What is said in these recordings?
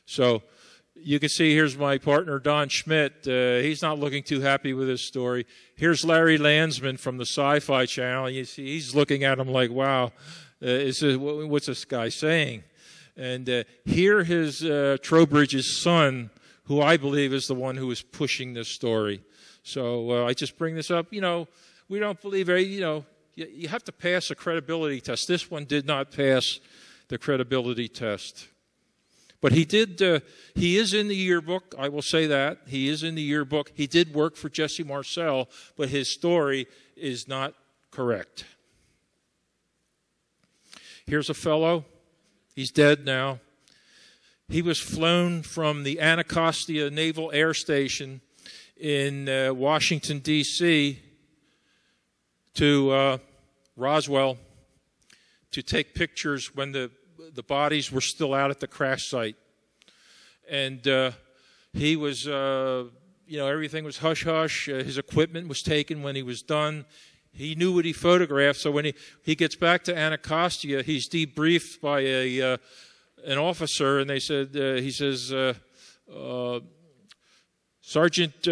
So you can see here's my partner, Don Schmitt. He's not looking too happy with his story. Here's Larry Landsman from the Sci-Fi Channel. You see he's looking at him like, wow, what's this guy saying? And here is Trowbridge's son, who I believe is the one who is pushing this story. So I just bring this up. You know, we don't believe, you know, you have to pass a credibility test. This one did not pass the credibility test. But he did, he is in the yearbook, I will say that. He is in the yearbook. He did work for Jesse Marcel, but his story is not correct. Here's a fellow. He's dead now. He was flown from the Anacostia Naval Air Station in Washington, D.C. to Roswell to take pictures when the bodies were still out at the crash site. And he was, you know, everything was hush-hush. His equipment was taken when he was done. He knew what he photographed, so when he gets back to Anacostia, he's debriefed by an officer, and they said, he says, Sergeant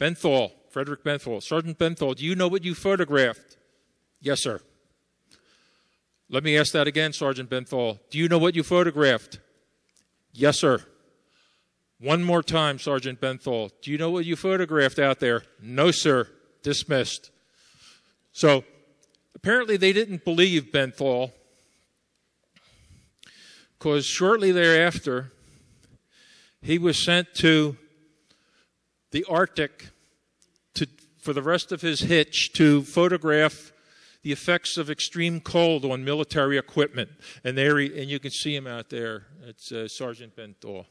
Benthall, Frederick Benthall, Sergeant Benthall, do you know what you photographed? Yes, sir. Let me ask that again, Sergeant Benthall. Do you know what you photographed? Yes, sir. One more time, Sergeant Benthall. Do you know what you photographed out there? No, sir. Dismissed. So apparently they didn't believe Benthall, because shortly thereafter he was sent to the Arctic for the rest of his hitch to photograph the effects of extreme cold on military equipment. And you can see him out there. It's Sergeant Benthall.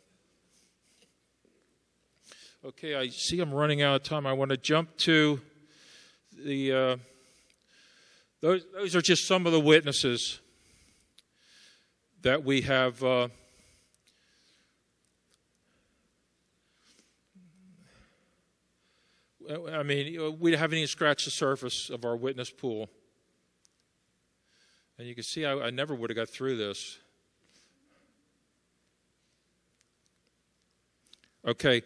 Okay, I see I'm running out of time. I want to jump to the those are just some of the witnesses that we have I mean, we haven't even scratched the surface of our witness pool. And you can see I never would have got through this. Okay,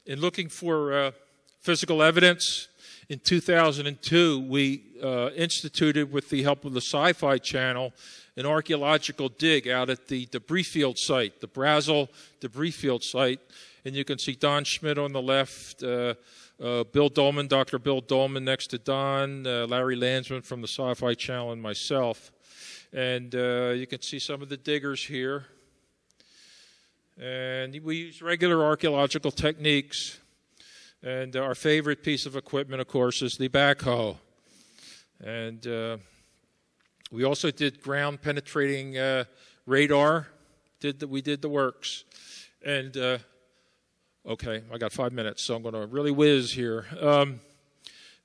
in looking for physical evidence, in 2002, we instituted, with the help of the Sci-Fi Channel, an archaeological dig out at the debris field site, the Brazel debris field site. And you can see Don Schmitt on the left, Bill Dolman, Dr. Bill Dolman next to Don, Larry Landsman from the Sci-Fi Channel, and myself. And you can see some of the diggers here. And we use regular archaeological techniques. And our favorite piece of equipment, of course, is the backhoe. And we also did ground-penetrating radar. We did the works. And, okay, I got 5 minutes, so I'm going to really whiz here.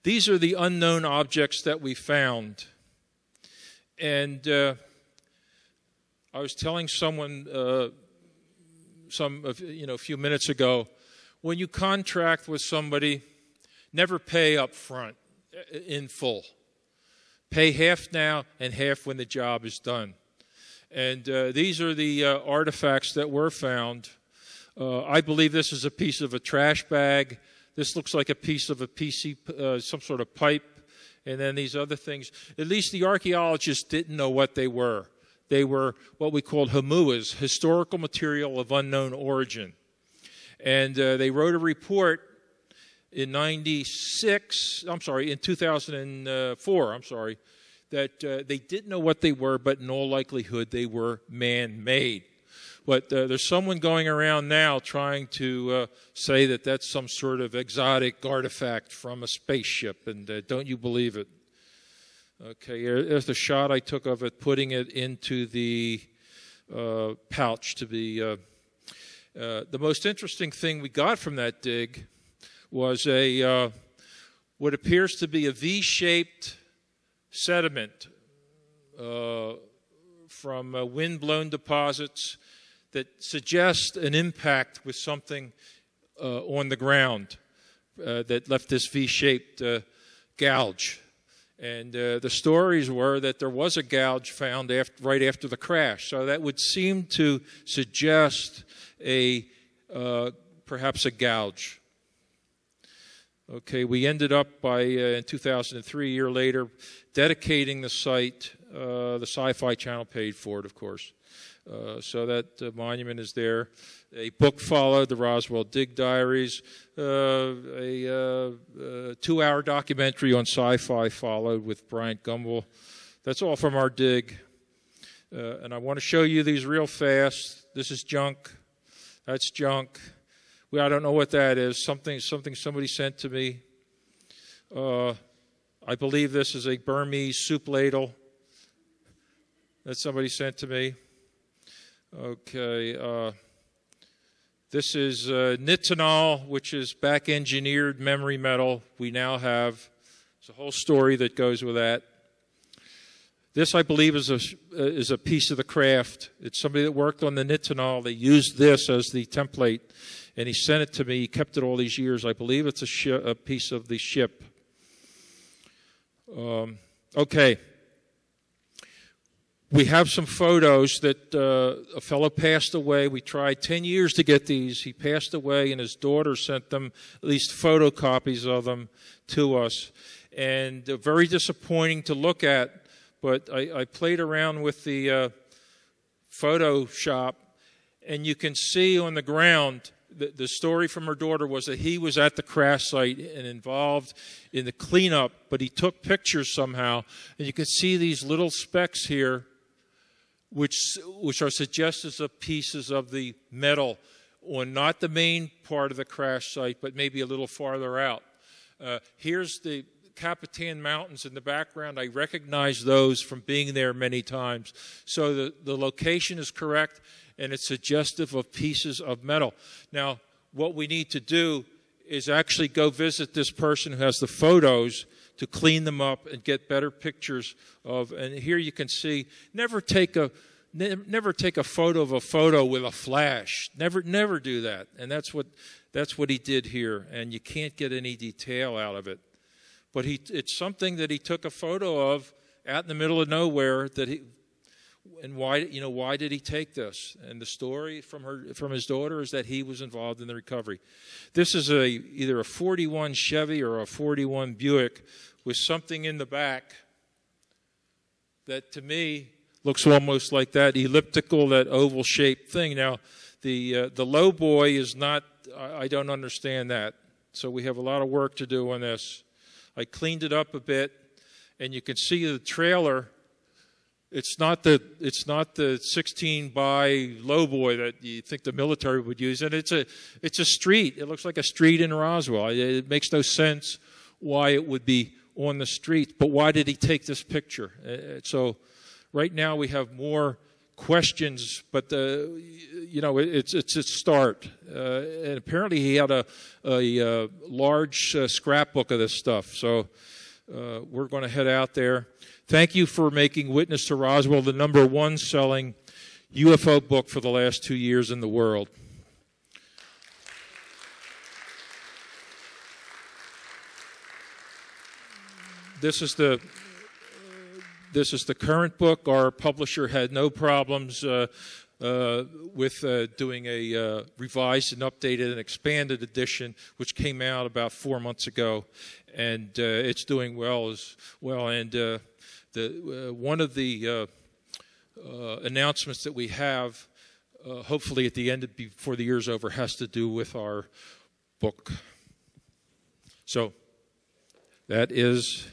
These are the unknown objects that we found. And I was telling someone a few minutes ago, when you contract with somebody, never pay up front in full. Pay half now and half when the job is done. And these are the artifacts that were found. I believe this is a piece of a trash bag. This looks like a piece of a PC, some sort of pipe. And then these other things. At least the archaeologists didn't know what they were. They were what we called hamuas, historical material of unknown origin. And they wrote a report in 2004, that they didn't know what they were, but in all likelihood they were man-made. But there's someone going around now trying to say that that's some sort of exotic artifact from a spaceship, and don't you believe it? Okay, here's the shot I took of it, putting it into the pouch to be... the most interesting thing we got from that dig was what appears to be a V-shaped sediment from wind-blown deposits that suggest an impact with something on the ground that left this V-shaped gouge. And the stories were that there was a gouge found right after the crash. So that would seem to suggest perhaps a gouge. Okay, we ended up in 2003, a year later, dedicating the site. The Sci-Fi Channel paid for it, of course. So that monument is there. A book followed, the Roswell Dig Diaries. A 2-hour documentary on sci-fi followed with Bryant Gumbel. That's all from our dig. And I want to show you these real fast. This is junk. That's junk. I don't know what that is. Something somebody sent to me. I believe this is a Burmese soup ladle that somebody sent to me. Okay. This is nitinol, which is back-engineered memory metal. We now have. It's a whole story that goes with that. This, I believe, is a piece of the craft. It's somebody that worked on the nitinol. They used this as the template, and he sent it to me. He kept it all these years. I believe it's a piece of the ship. Okay. We have some photos that a fellow passed away. We tried 10 years to get these. He passed away, and his daughter sent them, at least photocopies of them, to us. And very disappointing to look at. But I played around with the Photoshop, and you can see on the ground, the story from her daughter was that he was at the crash site and involved in the cleanup, but he took pictures somehow. And you can see these little specks here, which are suggestions of pieces of the metal on not the main part of the crash site, but maybe a little farther out. Here's the Capitan Mountains in the background. I recognize those from being there many times. So the location is correct, and it's suggestive of pieces of metal. Now, what we need to do is actually go visit this person who has the photos to clean them up and get better pictures of. And here you can see, never take a photo of a photo with a flash. Never do that. And that's what he did here. And you can't get any detail out of it. But it's something that he took a photo of out in the middle of nowhere. And why did he take this? And the story from his daughter is that he was involved in the recovery. This is either a 41 Chevy or a 41 Buick with something in the back that to me looks almost like that elliptical, that oval shaped thing. Now the low boy is not. I don't understand that. So we have a lot of work to do on this. I cleaned it up a bit, and you can see the trailer. It's not the 16 by lowboy that you think the military would use, and it's a street. It looks like a street in Roswell. It makes no sense why it would be on the street. But why did he take this picture? So right now we have more questions, but it's a start. And apparently he had a large scrapbook of this stuff. So we're going to head out there. Thank you for making Witness to Roswell the #1 selling UFO book for the last 2 years in the world. This is the current book. Our publisher had no problems with doing a revised and updated and expanded edition, which came out about 4 months ago, and it's doing well as well. And one of the announcements that we have, hopefully at the end before the year's over, has to do with our book. So that is